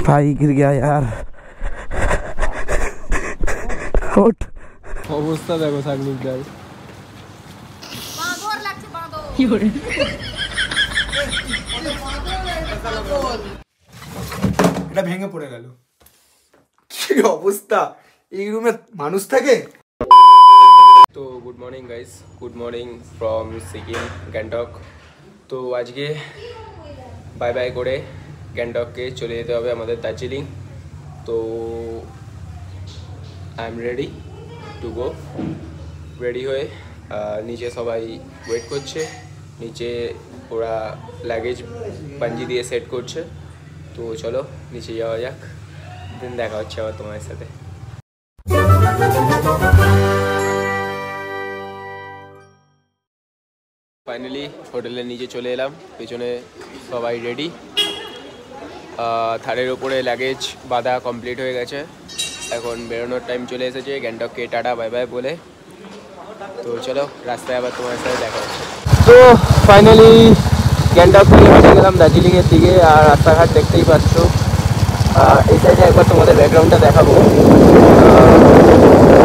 भाई गिर गया यार। उठ অবস্থা দেখো সাগনিকদার। এটা ভেঙে পড়ে গেল, কি অবস্থা, এই রুমে মানুষ থাকে। তো good morning guys, good morning from Sikkim Gangtok. তো আজকে বাই বাই করে গ্যাংটককে চলে যেতে হবে আমাদের দার্জিলিং। তো I am ready to go. Ready হয়ে নিচে সবাই ওয়েট করছে, নিচে ওরা লাগেজ পাঞ্জি দিয়ে সেট করছে। তো চলো নিচে যাওয়া যাক, দিন দেখা হচ্ছে আবার তোমার সাথে। ফাইনালি হোটেলের নিচে চলে এলাম, পেছনে সবাই রেডি। থারের ওপরে লাগেজ বাঁধা কমপ্লিট হয়ে গেছে, এখন বেরোনোর টাইম চলে এসেছে গ্যাংটককে টাটা বাই বাই বলে। তো চলো রাস্তায় আবার তোমার সাথে দেখা হচ্ছে। তো ফাইনালি গ্যাংটক থেকে হেঁটে গেলাম দার্জিলিংয়ের দিকে, আর রাস্তাঘাট দেখতেই পাচ্ছ। এই সাইডে একবার তোমাদের ব্যাকগ্রাউন্ডটা দেখাবো,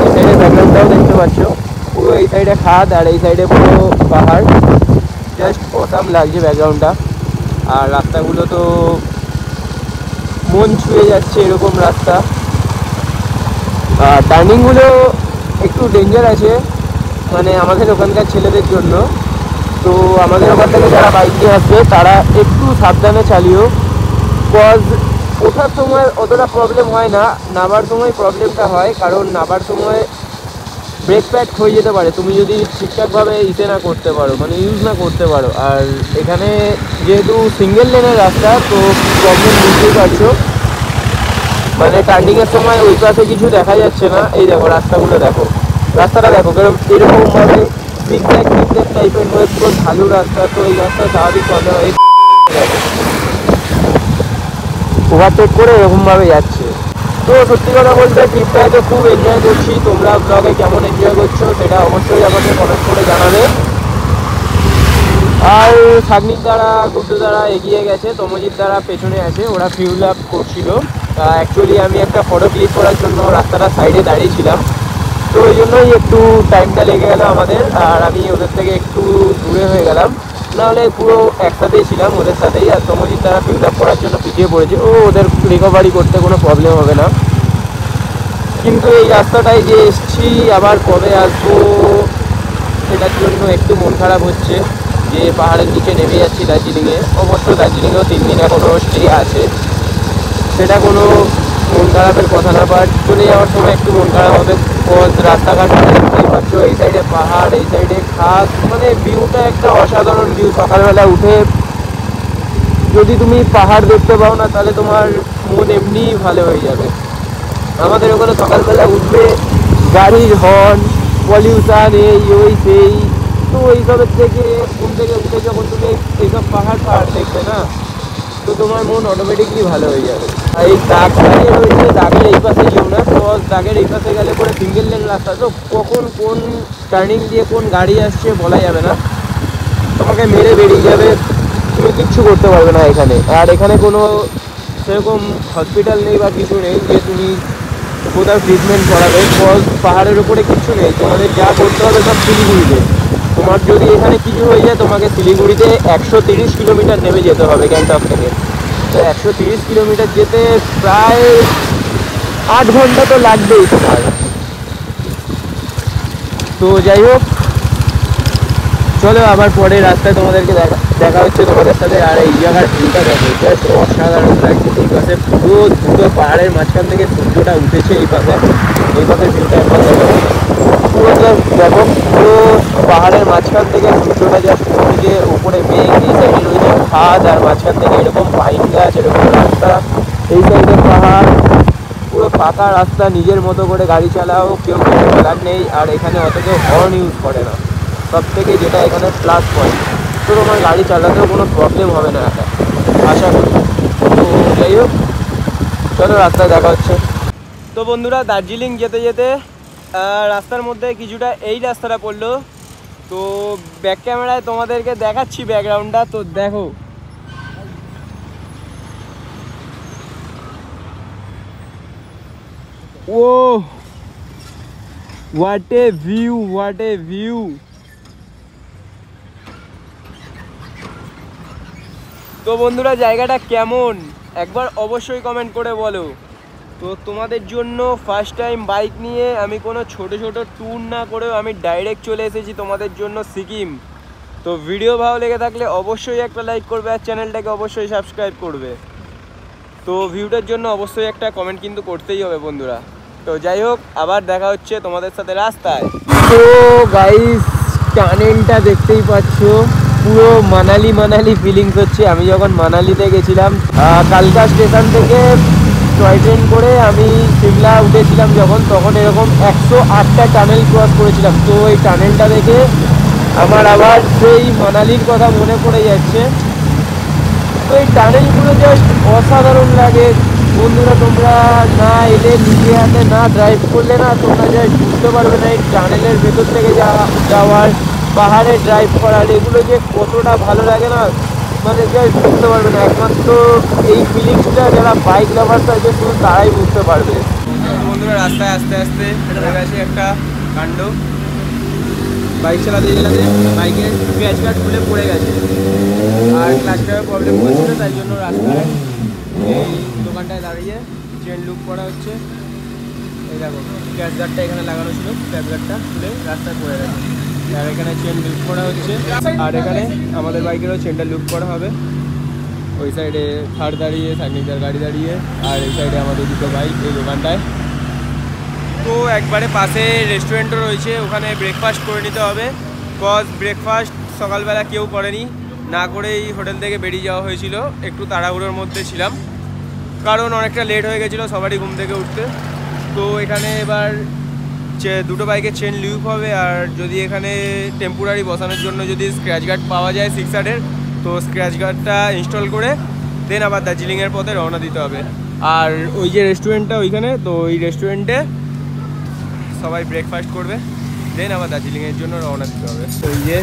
এই সাইডের ব্যাকগ্রাউন্ডটাও দেখতে পাচ্ছ। পুরো এই সাইডে খাদ আর এই সাইডে পুরো পাহাড়, জাস্ট অসাম লাগছে ব্যাকগ্রাউন্ডটা। আর রাস্তাগুলো তো মন ছুঁয়ে যাচ্ছে এরকম রাস্তা। টার্নিংগুলো একটু ডেঞ্জার আছে, মানে আমাদের ওখানকার ছেলেদের জন্য। তো আমাদের ওখান থেকে যারা বাইক নিয়ে আসবে তারা একটু সাবধানে চালিও, কজ ওঠার সময় অতটা প্রবলেম হয় না, নামার সময় প্রবলেমটা হয়। কারণ নামার সময় ব্রেক প্যাড হয়ে যেতে পারে তুমি যদি ঠিকঠাকভাবে না করতে পারো, মানে ইউজ না করতে পারো। আর এখানে যেহেতু সিঙ্গেল লেনের রাস্তা, তো প্রবলেম বুঝতেই পারছো। মানে টার্নিংয়ের সময় ওই পাশে কিছু দেখা যাচ্ছে না। এই দেখো রাস্তাগুলো দেখো, রাস্তাটা দেখো এরকমভাবে জিগজ্যাগ টাইপের হয়ে পুরো ঢালু রাস্তা। তো এই রাস্তা স্বাভাবিক কথা হয় ওভারটেক করে এরকমভাবে যাচ্ছে। তো সত্যি কথা বলতে ট্রিপটায় তো খুব এনজয় করছি। তোমরা ব্লগে কেমন এনজয় করছো সেটা অবশ্যই আমাকে কমেন্ট করে জানাবে। আর সাগনিক দ্বারা গুড্ডু দ্বারা এগিয়ে গেছে, তমজিৎ দ্বারা পেছনে আছে, ওরা ফিউল আপ করছিল। অ্যাকচুয়ালি আমি একটা ফটো ক্লিক করার জন্য রাস্তাটা সাইডে দাঁড়িয়েছিলাম, তো ওই জন্যই একটু টাইমটা লেগে গেল আমাদের। আর আমি ওদের থেকে একটু দূরে হয়ে গেলাম, নাহলে পুরো একসাথেই ছিলাম ওদের সাথেই। আর তমজিৎ দ্বারা ফিউল আপ করার জন্য পিছিয়ে পড়েছে, ওদের রিকভারি করতে কোনো প্রবলেম হবে না। কিন্তু এই রাস্তাটায় যে এসছি আবার কবে আসবো সেটার জন্য একটু মন খারাপ হচ্ছে, যে পাহাড়ের নিচে নেমে যাচ্ছি দার্জিলিংয়ে। অবশ্য দার্জিলিংয়েও 3 দিন এখনও স্টে আছে, সেটা কোনো মন খারাপের কথা না। বাট চলে যাওয়ার সময় একটু মন খারাপ হবে, রাস্তাঘাট দেখতেই পাচ্ছ, এই সাইডে পাহাড়, এই সাইডে খাস, মানে ভিউটা একটা অসাধারণ ভিউ। সকালবেলা উঠে যদি তুমি পাহাড় দেখতে পাও না, তাহলে তোমার মন এমনিই ভালো হয়ে যাবে। আমাদের ওখানে সকালবেলা উঠবে গাড়ির হর্ন, পলিউশন, এই ওই সেই। তো এইসবের থেকে ঘুম থেকে উঠে যখন তুমি এইসব পাহাড় দেখবে না, তো তোমার মন অটোমেটিকলি ভালো হয়ে যাবে। আর এই দাগ দাগে রয়েছে, দাগের এই পাশে যেও না, তো দাগের এই পাশে গেলে পরে সিঙ্গেল লেন রাস্তা, তো কখন কোন টার্নিং দিয়ে কোন গাড়ি আসছে বলা যাবে না, তোমাকে মেরে বেরিয়ে যাবে, তুমি কিচ্ছু করতে পারবে না এখানে। আর এখানে কোনো সেরকম হসপিটাল নেই বা কিছু নেই যে তুমি কোথাও ট্রিটমেন্ট করাবে। পাহাড়ের উপরে কিছু নেই, তোমাদের যা করতে হবে সব শিলিগুড়িতে। তোমার যদি এখানে কিছু হয়ে যায়, তোমাকে শিলিগুড়িতে 130 কিলোমিটার নেমে যেতে হবে গ্যাংটক থেকে। তো 130 কিলোমিটার যেতে প্রায় 8 ঘন্টা তো লাগবেই তোমার। তো যাই হোক, চলো আবার পরে রাস্তায় তোমাদেরকে দেখা হচ্ছে তোমাদের সাথে। আর এই জায়গার ভিউটা দেখো, জাস্ট অসাধারণ লাগছে। এই পাশে পুরো দুটো পাহাড়ের মাঝখান থেকে সূর্যটা উঠেছে, এই পাশে ভিউটা একবার পুরো দেখো, পুরো পাহাড়ের মাঝখান থেকে সূর্যটা জাস্ট উঠেছে, উপরে মেঘ, এই সাইডে রয়েছে খাদ, আর মাঝখান থেকে এরকম পাইন গাছ, এরকম রাস্তা, এই সাইডে পাহাড়, পুরো পাকা রাস্তা। নিজের মতো করে গাড়ি চালাও, কেউ কিছু বলার নেই। আর এখানে অত কেউ হর্ন ইউজ করে না, সব থেকে যেটা এখানে প্লাস পয়েন্ট। তো তোমার গাড়ি চালাতেও কোনো প্রবলেম হবে না এটা আশা করি। তো যাই হোক, চলো রাস্তায় দেখা হচ্ছে। তো বন্ধুরা, দার্জিলিং যেতে যেতে রাস্তার মধ্যে কিছুটা এই রাস্তাটা পড়লো। তো ব্যাক ক্যামেরায় তোমাদেরকে দেখাচ্ছি ব্যাকগ্রাউন্ডটা। তো দেখো ও what a view, what a view. তো বন্ধুরা জায়গাটা কেমন একবার অবশ্যই কমেন্ট করে বলো। তো তোমাদের জন্য ফার্স্ট টাইম বাইক নিয়ে আমি কোনো ছোট ছোট ট্যুর না করেও আমি ডাইরেক্ট চলে এসেছি তোমাদের জন্য সিকিম। তো ভিডিও ভালো লেগে থাকলে অবশ্যই একটা লাইক করবে আর চ্যানেলটাকে অবশ্যই সাবস্ক্রাইব করবে। তো ভিউটার জন্য অবশ্যই একটা কমেন্ট কিন্তু করতেই হবে বন্ধুরা। তো যাই হোক, আবার দেখা হচ্ছে তোমাদের সাথে রাস্তায়। তো গাইস টানেলটা দেখতেই পাচ্ছ, পুরো মানালি মানালি ফিলিংস হচ্ছে। আমি যখন মানালিতে গেছিলাম কালকা স্টেশন থেকে টয় ট্রেন করে আমি সিমলা উঠেছিলাম যখন, তখন এরকম 108টা টানেল ক্রস করেছিলাম। তো এই টানেলটা দেখে আমার আবার সেই মানালির কথা মনে পড়ে যাচ্ছে। তো এই টানেলগুলো জাস্ট অসাধারণ লাগে বন্ধুরা। তোমরা না এলে নিজে হাতে না ড্রাইভ করলে না তোমরা জাস্ট বুঝতে পারবে না এই টানেলের ভেতর থেকে যাওয়ার, পাহাড়ে ড্রাইভ করার, এগুলো যে কতটা ভালো লাগে না মানে জাস্ট বুঝতে পারবে না। একমাত্র এই ফিলিংসটা যারা বাইক লাভার্স আছে শুধু তারাই বুঝতে পারবে। বন্ধুরা রাস্তায় আস্তে আস্তে হয়ে গেছে একটা কাণ্ড। বাইক চালাতে চালাতে বাইকের ক্র্যাচ গার্ড খুলে পড়ে গেছে আর ক্লাচটার প্রবলেম হচ্ছিল, তাই জন্য রাস্তায় এই দোকানটায় দাঁড়িয়ে চেন লুপ করা হচ্ছে। এই দেখো ক্র্যাচ গার্ডটা এখানে লাগানো ছিল, ক্র্যাচ গার্ডটা খুলে রাস্তায় পড়ে গেছে আর এখানে চেন লুপ করা হচ্ছে। আর এখানে আমাদের বাইকেরও চেনটা লুপ করা হবে। ওই সাইডে থার দাঁড়িয়ে, সাইকেলটার গাড়ি দাঁড়িয়ে, আর এই সাইডে আমাদের দুটো বাইক এই দোকানটায়। তো একবারে পাশে রেস্টুরেন্টও রয়েছে, ওখানে ব্রেকফাস্ট করে নিতে হবে। কজ ব্রেকফাস্ট সকালবেলা কেউ করেনি, না করেই হোটেল থেকে বেরিয়ে যাওয়া হয়েছিল। একটু তাড়াহুড়োর মধ্যে ছিলাম কারণ অনেকটা লেট হয়ে গেছিলো সবারই ঘুম থেকে উঠতে। তো এখানে এবার দুটো বাইকের চেন লুপ হবে, আর যদি এখানে টেম্পোরারি বসানোর জন্য যদি স্ক্র্যাচ গার্ড পাওয়া যায় 6 তো স্ক্র্যাচ গার্ডটা ইনস্টল করে দেন আবার দার্জিলিংয়ের পথে রওনা দিতে হবে। আর ওই যে রেস্টুরেন্টটা ওইখানে, তো ওই রেস্টুরেন্টে সবাই ব্রেকফাস্ট করবে, দেন আবার দার্জিলিংয়ের জন্য রওনা দিতে হবে। তো এই যে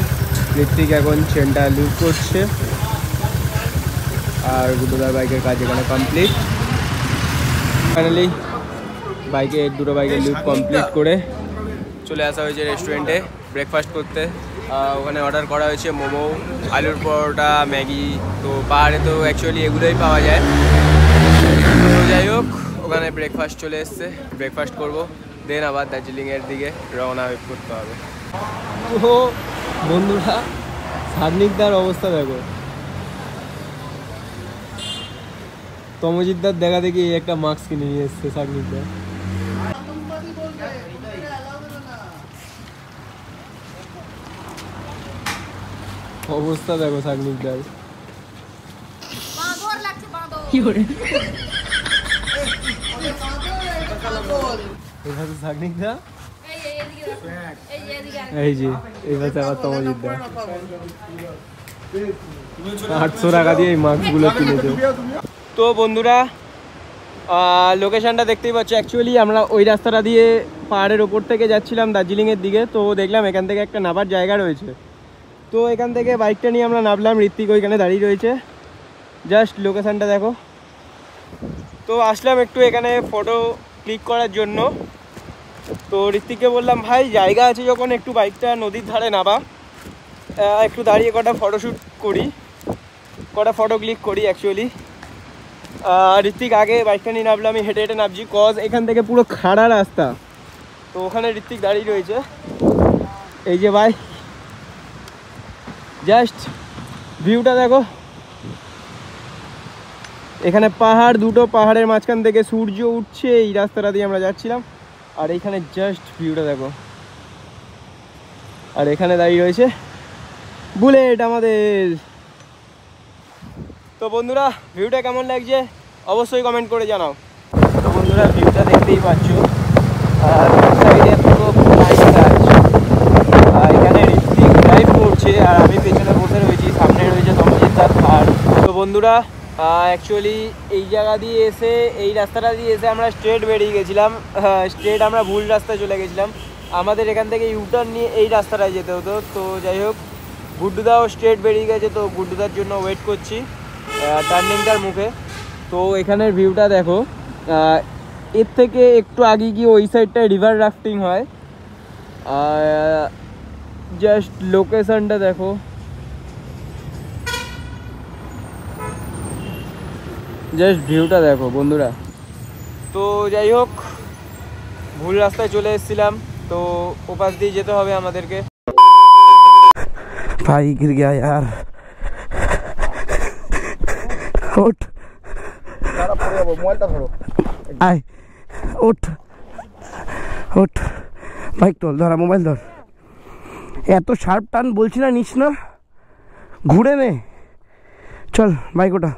ঋত্বিক এখন চেনটা লুপ করছে আর গুড্ডুদার বাইকের কাজ এখানে কমপ্লিট। ফাইনালি দুটো বাইকের লুপ কমপ্লিট করে চলে আসা হয়েছে রেস্টুরেন্টে ব্রেকফাস্ট করতে। ওখানে অর্ডার করা হয়েছে মোমো, আলুর পরোটা, ম্যাগি। তো পাহাড়ে তো অ্যাকচুয়ালি এগুলোই পাওয়া যায়। তো যাই হোক ওখানে ব্রেকফাস্ট চলে এসছে, ব্রেকফাস্ট করবো, দেন আবার দার্জিলিংয়ের দিকে রওনা করতে হবে। তো বন্ধুরা সাগনিকদার অবস্থা দেখো, তমজিৎদার দেখা দেখি একটা মাস্ক কিনে নিয়ে এসছে সাগনিকদার। অবস্থা দেখো সাগনিকদার। সাগনিকদা এই যে এই পাশে আবার তমজিৎদা 800 টাকা দিয়ে এই মাস্কগুলো কিনেছে। তো বন্ধুরা লোকেশনটা দেখতেই পাচ্ছ, অ্যাকচুয়ালি আমরা ওই রাস্তাটা দিয়ে পাহাড়ের ওপর থেকে যাচ্ছিলাম দার্জিলিংয়ের দিকে। তো দেখলাম এখান থেকে একটা নামার জায়গা রয়েছে, তো এখান থেকে বাইকটা নিয়ে আমরা নামলাম। ঋত্বিক ওইখানে দাঁড়িয়ে রয়েছে, জাস্ট লোকেশনটা দেখো। তো আসলাম একটু এখানে ফটো ক্লিক করার জন্য। তো ঋত্বিককে বললাম ভাই জায়গা আছে যখন একটু বাইকটা নদীর ধারে নামা, একটু দাঁড়িয়ে কটা ফটোশ্যুট করি, কটা ফটো ক্লিক করি অ্যাকচুয়ালি। ঋত্বিক আগে বাইকটা নিয়ে নামলাম, আমি হেঁটে হেঁটে নামছি কজ এখান থেকে পুরো খাড়া রাস্তা। তো ওখানে ঋত্বিক দাঁড়িয়ে রয়েছে, এই যে ভাই জাস্ট ভিউটা দেখো। এখানে পাহাড়, দুটো পাহাড়ের মাঝখান থেকে সূর্য উঠছে, এই রাস্তাটা দিয়ে আমরা যাচ্ছিলাম। আর এইখানে জাস্ট ভিউটা দেখো, আর এখানে দাঁড়িয়ে রয়েছে বুলেট আমাদের। তো বন্ধুরা ভিউটা কেমন লাগছে অবশ্যই কমেন্ট করে জানাও। তো বন্ধুরা ভিউটা দেখতেই পাচ্ছ, আর সাইডে পুরো গাছ, এখানে ঋত্বিক ড্রাইভ করছে আর আমি পেছনে বসে রয়েছি, সামনে রয়েছে তমজিৎদার থার। তো বন্ধুরা অ্যাকচুয়ালি এই জায়গা দিয়ে এসে, এই রাস্তাটা দিয়ে এসে আমরা স্ট্রেট বেরিয়ে গেছিলাম, স্ট্রেট আমরা ভুল রাস্তায় চলে গেছিলাম। আমাদের এখান থেকে ইউটার্ন নিয়ে এই রাস্তাটায় যেতে হতো। তো যাই হোক গুড্ডুদাও স্ট্রেট বেরিয়ে গেছে, তো গুড্ডুদার জন্য ওয়েট করছি টার্নিংটার মুখে। তো এখানের ভিউটা দেখো, এর থেকে একটু আগে গিয়ে ওই সাইডটায় রিভার রাফটিং হয়। জাস্ট লোকেশনটা দেখো, জাস্ট ভিউটা দেখো বন্ধুরা। তো যাই হোক, ভুল রাস্তায় চলে এসেছিলাম, তো ওপাশ দিয়ে যেতে হবে আমাদেরকে। भाई गिर गया यार। उठ आए, उठ उठ, বাইক তোল, ধরা মোবাইল ধর। এত শার্প টান বলছি না, নিস না, ঘুরে নে, চল বাইক ওটা।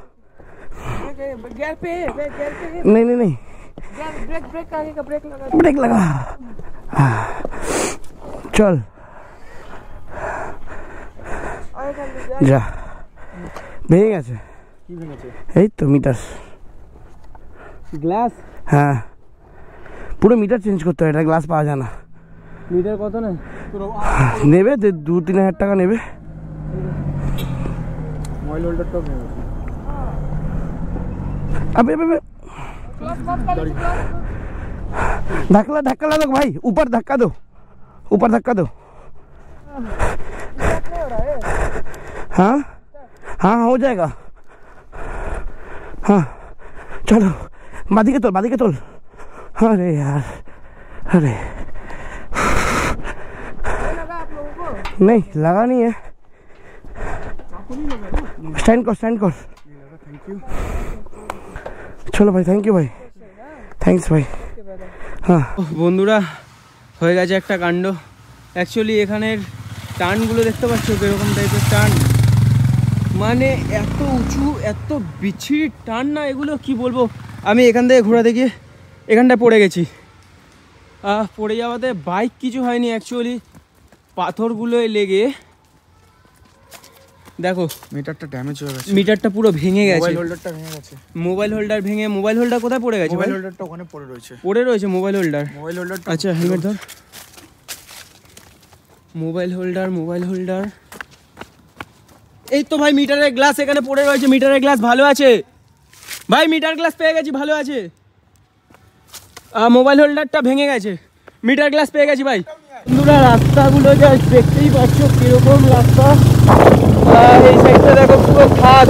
नहीं नहीं नहीं, ब्रेक लगा, चल যা। ভেঙে গেছে, এই তো মিটার, গ্লাস। হ্যাঁ পুরো মিটার চেঞ্জ করতে হয়, এটা গ্লাস পাওয়া যায় না। মিটার কত না নেবে 2-3 হাজার টাকা নেবে। মোবাইল হোল্ডারটাও ভেঙে গেছে। अबे अबे धक्का धक्का ला दो भाई, ऊपर धक्का दो, ऊपर धक्का दो। हाँ हाँ हो जाएगा, हाँ चलो बादी के तोल। अरे यार, अरे नहीं लगा नहीं है, स्टैंड कर। চলো ভাই, থ্যাংক ইউ ভাই, থ্যাঙ্কস ভাই। হ্যাঁ বন্ধুরা, হয়ে গেছে একটা কাণ্ড। অ্যাকচুয়ালি এখানের টার্নগুলো দেখতে পাচ্ছ কীরকম টাইপের টার্ন, মানে এত উঁচু, এত বিচ্ছিরি টার্ন না এগুলো, কি বলবো। আমি এখান থেকে ঘোরাতে গিয়ে এখানটায় পড়ে গেছি। পড়ে যাওয়াতে বাইক কিছু হয়নি, অ্যাকচুয়ালি পাথরগুলোয় লেগে দেখো মিটারটা ড্যামেজ হয়ে গেছে, মিটারটা পুরো ভেঙে গেছে, মোবাইল হোল্ডারটা ভেঙে গেছে। মোবাইল হোল্ডার ভেঙে, মোবাইল হোল্ডার কোথায় পড়ে গেছে? মোবাইল হোল্ডারটা ওখানে পড়ে রয়েছে মোবাইল হোল্ডার। আচ্ছা হেলমেট ধর। মোবাইল হোল্ডার এই তো ভাই, মিটারের গ্লাস এখানে পড়ে রয়েছে। মিটারের গ্লাস ভালো আছে ভাই, মিটার গ্লাস পেয়ে গেছি, ভালো আছে। মোবাইল হোল্ডারটা ভেঙে গেছে, মিটার গ্লাস পেয়ে গেছি ভাই। বন্ধুরা, রাস্তাগুলো যা দেখতেই পাচ্ছ কিরকম রাস্তা। এই সাইডটা দেখো পুরো খাদ।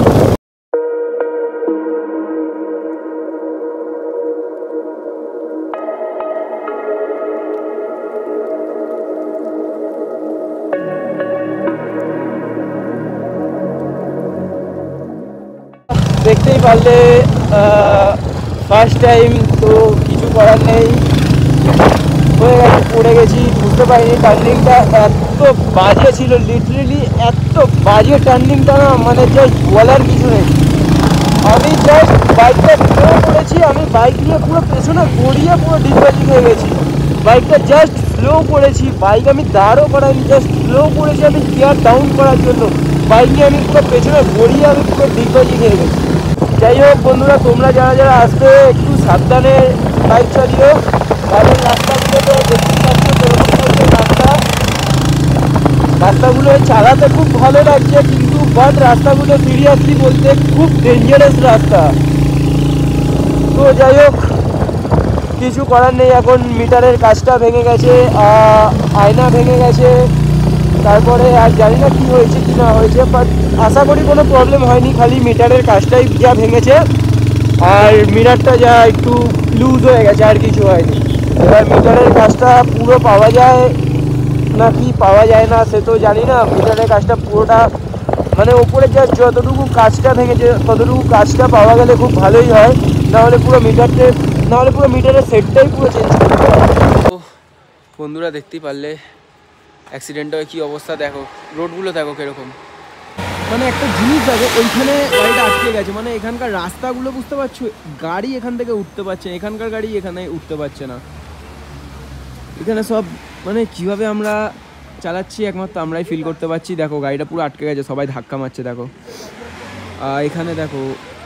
দেখতেই পারলে ফার্স্ট টাইম, তো কিছু করার নেই, হয়ে গেছে, পড়ে গেছি, বুঝতে পারিনি। টার্নিংটা এত বাজে ছিল, লিটারেলি এত বাজে টার্নিংটা না, মানে জাস্ট বলার কিছু নেই। আমি জাস্ট বাইকটা স্লো করেছি, আমি বাইক নিয়ে পুরো পেছনে গড়িয়ে পুরো ডিসবাজি হয়ে গেছি। বাইকটা জাস্ট স্লো করেছি, বাইক আমি দাঁড়ও করাইনি, জাস্ট স্লো করেছি আমি গিয়ার ডাউন করার জন্য। বাইক নিয়ে আমি পুরো পেছনে গড়িয়ে আমি পুরো ডিসবাজি খেয়ে গেছি। যাই হোক বন্ধুরা, তোমরা যারা আসবে একটু সাবধানে বাইক চালিও, কারণ রাস্তাগুলো তো দেখতেই পাচ্ছ সেরকম টাইপের রাস্তাগুলো চালাতে খুব ভালো লাগছে, কিন্তু বাট রাস্তাগুলো সিরিয়াসলি বলতে খুব ডেঞ্জারাস রাস্তা। তো যাই হোক, কিছু করার নেই। এখন মিটারের কাজটা ভেঙে গেছে, আয়না ভেঙে গেছে, তারপরে আর জানি না কি হয়েছে কি না হয়েছে, বাট আশা করি কোনো প্রবলেম হয়নি, খালি মিটারের কাজটাই যা ভেঙেছে আর মিটারটা যা একটু লুজ হয়ে গেছে, আর কিছু হয়নি। এবার মিটারের কাজটা পুরো পাওয়া যায় না কি পাওয়া যায় না সে তো জানি না। মিটারের কাজটা পুরোটা মানে ওপরে যা যতটুকু কাজটা ভেঙেছে ততটুকু কাজটা পাওয়া গেলে খুব ভালোই হয়, নাহলে পুরো মিটারের সেটটাই পুরো চেঞ্জ করতে হবে। তো বন্ধুরা, দেখতেই পারলে অ্যাক্সিডেন্টটা কী অবস্থা, দেখো রোডগুলো দেখো কীরকম, মানে একটা জিনিস দেখো, ওইখানে গাড়িটা আটকে গেছে, মানে এখানকার রাস্তাগুলো বুঝতে পারছো, গাড়ি এখান থেকে উঠতে পারছে, এখানকার গাড়ি এখানে উঠতে পারছে না। এখানে সব মানে কিভাবে আমরা চালাচ্ছি একমাত্র আমরাই ফিল করতে পারছি। দেখো গাড়িটা পুরো আটকে গেছে, সবাই ধাক্কা মারছে। দেখো এখানে দেখো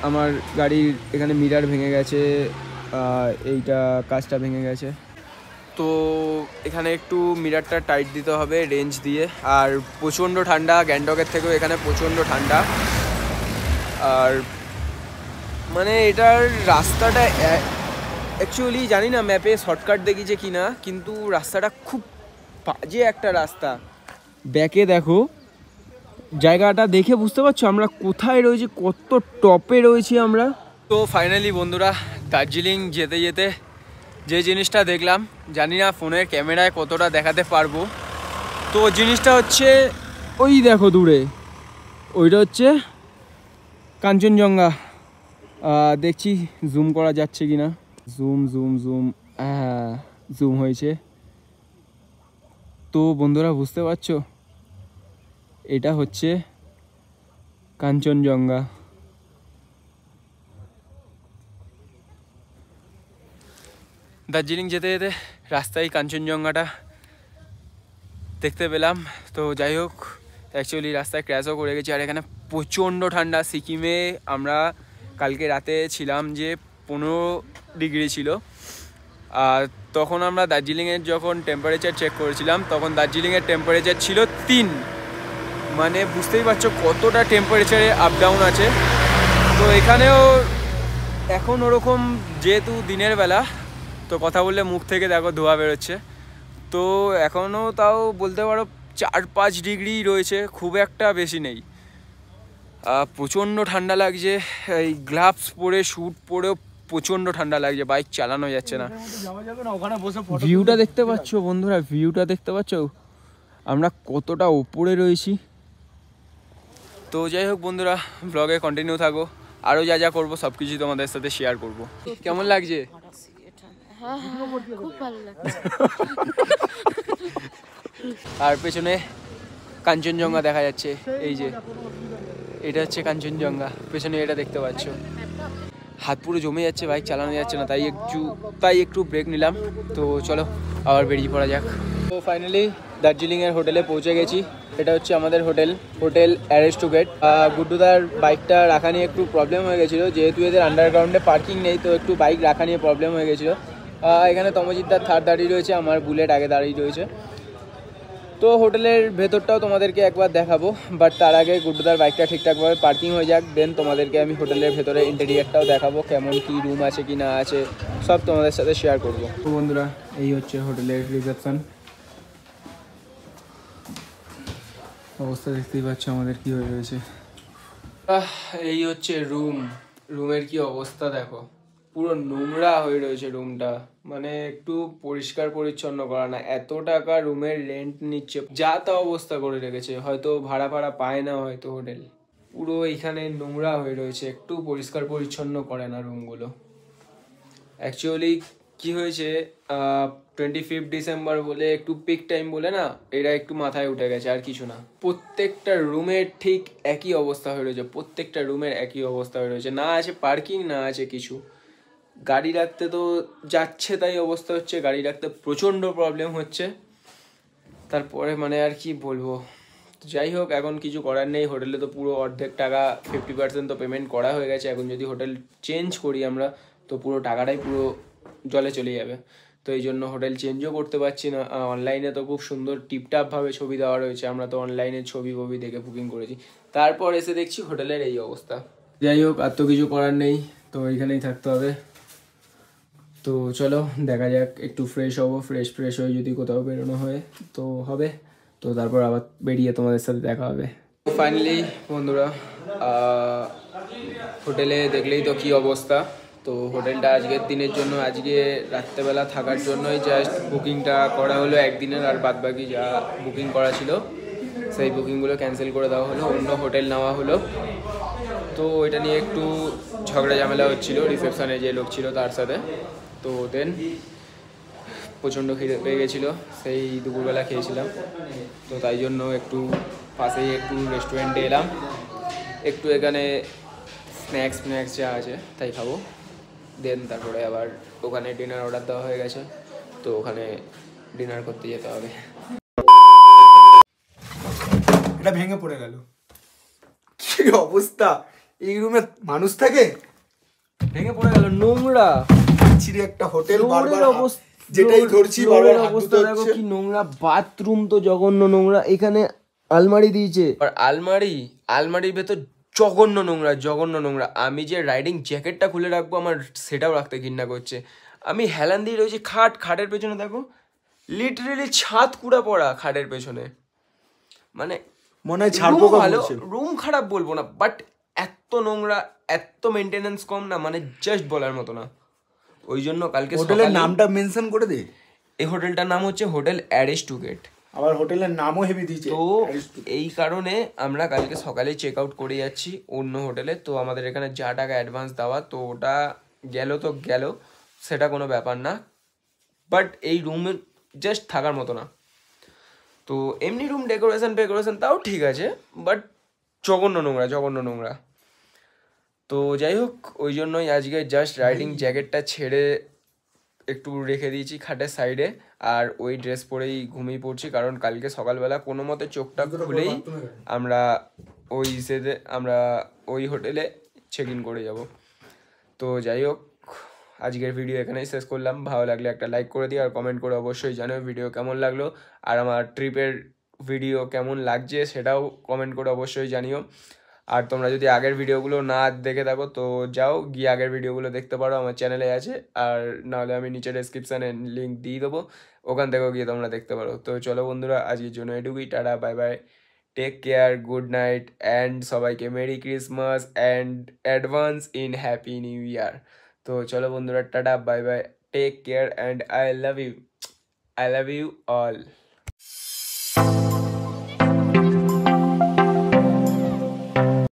আমার গাড়ির এখানে মিটার ভেঙে গেছে, এইটা কাজটা ভেঙে গেছে। তো এখানে একটু মিটারটা টাইট দিতে হবে রেঞ্জ দিয়ে। আর প্রচণ্ড ঠান্ডা, গ্যাংটকের থেকেও এখানে প্রচণ্ড ঠান্ডা। আর মানে এটার রাস্তাটা অ্যাকচুয়ালি জানি না ম্যাপে শর্টকাট দেখিয়েছে কি না, কিন্তু রাস্তাটা খুব বাজে একটা রাস্তা। ব্যাকে দেখো, জায়গাটা দেখে বুঝতে পারছো আমরা কোথায় রয়েছি, কত টপে রয়েছি আমরা। তো ফাইনালি বন্ধুরা, দার্জিলিং যেতে যেতে যে জিনিসটা দেখলাম, জানি না ফোনের ক্যামেরায় কতটা দেখাতে পারবো। তো জিনিসটা হচ্ছে ওই দেখো দূরে, ওইটা হচ্ছে কাঞ্চনজঙ্ঘা। দেখছি জুম করা যাচ্ছে কি না। জুম জুম জুম, হ্যাঁ জুম হয়েছে। তো বন্ধুরা বুঝতে পারছো, এটা হচ্ছে কাঞ্চনজঙ্ঘা। দার্জিলিং যেতে যেতে রাস্তায় কাঞ্চনজঙ্ঘাটা দেখতে পেলাম। তো যাই হোক, অ্যাকচুয়ালি রাস্তায় ক্র্যাশও করে গেছি। আর এখানে প্রচণ্ড ঠান্ডা। সিকিমে আমরা কালকে রাতে ছিলাম যে 15 ডিগ্রি ছিল, আর তখন আমরা দার্জিলিংয়ের যখন টেম্পারেচার চেক করেছিলাম তখন দার্জিলিংয়ের টেম্পারেচার ছিল 3। মানে বুঝতেই পারছো কতটা টেম্পারেচারে আপ ডাউন আছে। তো এখানেও এখন ওরকম, যেহেতু দিনের বেলা, তো কথা বললে মুখ থেকে দেখো ধোঁয়া বেরোচ্ছে। তো এখনও তাও বলতে পারো 4-5 ডিগ্রি রয়েছে, খুব একটা বেশি নেই। প্রচণ্ড ঠান্ডা লাগছে। এই গ্লাভস পরে, শ্যুট পরেও প্রচণ্ড ঠান্ডা লাগছে, বাইক চালানো যাচ্ছে না। ভিউটা দেখতে পাচ্ছ বন্ধুরা, ভিউটা দেখতে পাচ্ছ আমরা কতটা উপরে রয়েছি। তো যাই হোক বন্ধুরা, ব্লগে কন্টিনিউ থাকো, আরও যা যা করবো সব কিছুই তোমাদের সাথে শেয়ার করবো। কেমন লাগছে? খুব ভালো লাগছে। আর পেছনে কাঞ্চনজঙ্ঘা দেখা যাচ্ছে, এই যে এটা হচ্ছে কাঞ্চনজঙ্ঘা, পেছনে এটা দেখতে পাচ্ছ। হাত পুরো জমে যাচ্ছে, বাইক চালানো যাচ্ছে না, তাই একটু ব্রেক নিলাম। তো চলো আবার বেরিয়ে পড়া যাক। তো ফাইনালি দার্জিলিংয়ের হোটেলে পৌঁছে গেছি। এটা হচ্ছে আমাদের হোটেল অ্যারিস্টোক্র্যাট। গুড্ডুদার বাইকটা রাখা নিয়ে একটু প্রবলেম হয়ে গেছিলো, যেহেতু এদের আন্ডারগ্রাউন্ডে পার্কিং নেই, তো একটু বাইক রাখা নিয়ে প্রবলেম হয়ে গেছিলো। এখানে তমজিৎদার থার্ড দাঁড়িয়ে রয়েছে, আমার বুলেট আগে দাঁড়িয়ে রয়েছে। তো হোটেলের ভেতরটাও তোমাদেরকে একবার দেখাবো, বাট তার আগে গুড্ডুদার বাইকটা ঠিকঠাকভাবে পার্কিং হয়ে যাক, দেন তোমাদেরকে আমি হোটেলের ভেতরে ইন্টেরিয়ারটাও দেখাবো, কেমন কি রুম আছে কি না আছে সব তোমাদের সাথে শেয়ার করবো। তো বন্ধুরা, এই হচ্ছে হোটেলের রিসেপশন। অবস্থা দেখতেই পাচ্ছ আমাদের কি হয়ে রয়েছে। এই হচ্ছে রুমের কি অবস্থা দেখো, পুরো নোংরা হয়ে রয়েছে রুমটা। মানে একটু পরিষ্কার পরিচ্ছন্ন করা না, এত টাকা রুমের রেন্ট নিচ্ছে, যা তা অবস্থা করে রেখেছে। হয়তো ভাড়া পায় না হয়তো হোটেল, পুরো এইখানে নোংরা হয়ে রয়েছে, একটু পরিষ্কার পরিচ্ছন্ন করে না রুমগুলো। অ্যাকচুয়ালি কি হয়েছে, 25 ডিসেম্বর বলে একটু পিক টাইম বলে না, এরা একটু মাথায় উঠে গেছে, আর কিছু না। প্রত্যেকটা রুমের ঠিক একই অবস্থা হয়ে রয়েছে, প্রত্যেকটা রুমের একই অবস্থা হয়ে রয়েছে। না আছে পার্কিং, না আছে কিছু। গাড়ি রাখতে তো যাচ্ছে তাই অবস্থা হচ্ছে, গাড়ি রাখতে প্রচণ্ড প্রবলেম হচ্ছে। তারপরে মানে আর কি বলবো, যাই হোক এখন কিছু করার নেই। হোটেলে তো পুরো অর্ধেক টাকা 50% তো পেমেন্ট করা হয়ে গেছে। এখন যদি হোটেল চেঞ্জ করি আমরা, তো পুরো টাকাটাই পুরো জলে চলে যাবে। তো এই জন্য হোটেল চেঞ্জও করতে পারছি না। অনলাইনে তো খুব সুন্দর টিপটাপভাবে ছবি দেওয়া রয়েছে, আমরা তো অনলাইনে ছবি দেখে বুকিং করেছি। তারপর এসে দেখছি হোটেলের এই অবস্থা। যাই হোক, আর তো কিছু করার নেই, তো এইখানেই থাকতে হবে। তো চলো দেখা যাক, একটু ফ্রেশ হবো, ফ্রেশ হয়ে যদি কোথাও বেরোনো হয় তো হবে, তো তারপর আবার বেরিয়ে তোমাদের সাথে দেখা হবে। ফাইনালি বন্ধুরা, হোটেলে দেখলেই তো কি অবস্থা। তো হোটেলটা আজকের দিনের জন্য, আজকে রাত্রেবেলা থাকার জন্যই জাস্ট বুকিংটা করা হলো একদিনের, আর বাদবাকি যা বুকিং করা ছিল সেই বুকিংগুলো ক্যান্সেল করে দেওয়া হলো, অন্য হোটেল নেওয়া হলো। তো এটা নিয়ে একটু ঝগড়া ঝামেলা হচ্ছিলো রিসেপশনে যে লোক ছিল তার সাথে। তো দেন প্রচণ্ড খিদে পেয়ে গেছিলো, সেই দুপুরবেলা খেয়েছিলাম। তো তাই জন্য একটু পাশেই একটু রেস্টুরেন্টে এলাম, একটু এখানে স্ন্যাক্স যা আছে তাই খাবো। দেন তারপরে আবার ওখানে ডিনার অর্ডার দেওয়া হয়ে গেছে, তো ওখানে ডিনার করতে যেতে হবে। এটা ভেঙে পড়ে গেল, কি অবস্থা! এই রুমে মানুষ থাকে? ভেঙে পড়ে গেল, নোংরা ছিঁড়ে একটা হোটেল, বারবার যেটাই ধরছি বারবার অবস্থা দেখো কি নোংরা। বাথরুম তো জঘন্য নোংরা, এখানে আলমারি দিয়েছে, আর আলমারির ভেতর জঘন্য নোংরা। আমি যে রাইডিং জ্যাকেটটা খুলে রাখবো, আমার সেটাও রাখতে ঘৃণা করছে। আমি হেলান দিয়ে রয়েছি খাটের পেছনে দেখো লিটারেলি ছাদ কুড়া পড়া খাটের পেছনে, মানে মনে হয় ছাড়পোকা বলছে। রুম খারাপ বলবো না, বাট এত নোংরা, এত মেনটেনেন্স কম না, মানে জাস্ট বলার মতো না। ওই জন্য কালকে হোটেলের নামটা মেনশন করে দে। এই হোটেলটার নাম হচ্ছে হোটেল অ্যারিস্টোগেট। আবার হোটেলের নামও হেভি দিয়েছে। তো এই কারণে আমরা কালকে সকালে চেক আউট করে যাচ্ছি অন্য হোটেলে। তো আমাদের এখানে যা টাকা অ্যাডভান্স দেওয়া, তো ওটা গেল তো গেল, সেটা কোনো ব্যাপার না, বাট এই রুমে জাস্ট থাকার মতো না। তো এমনি রুম ডেকোরেশন তাও ঠিক আছে, বাট জঘন্য নোংরা। তো যাই হোক, ওই জন্যই আজকে জাস্ট রাইডিং জ্যাকেটটা ছেড়ে একটু রেখে দিয়েছি খাটের সাইডে, আর ওই ড্রেস পরেই ঘুমিয়ে পড়ছি, কারণ কালকে সকালবেলা কোনো মতে চোখটা খুলেই আমরা ওই হোটেলে চেক ইন করে যাব। তো যাই হোক, আজকের ভিডিও এখানেই শেষ করলাম। ভালো লাগলে একটা লাইক করে দিও, আর কমেন্ট করে অবশ্যই জানিও ভিডিও কেমন লাগলো, আর আমার ট্রিপের ভিডিও কেমন লাগছে সেটাও কমেন্ট করে অবশ্যই জানিও। আর তোমরা যদি আগের ভিডিওগুলো না দেখে থাকো তো যাও গিয়ে আগের ভিডিওগুলো দেখতে পারো, আমার চ্যানেলে আছে, আর নাহলে আমি নিচে ডেসক্রিপশানে লিঙ্ক দিয়ে দেবো, ওখান থেকেও গিয়ে তোমরা দেখতে পারো। তো চলো বন্ধুরা, আজকের জন্য এটুকুই। Tata, bye bye, take care, good night, and সবাইকে merry Christmas and advance in happy New Year. তো চলো বন্ধুরা, tata, bye bye, take care, and I love you all.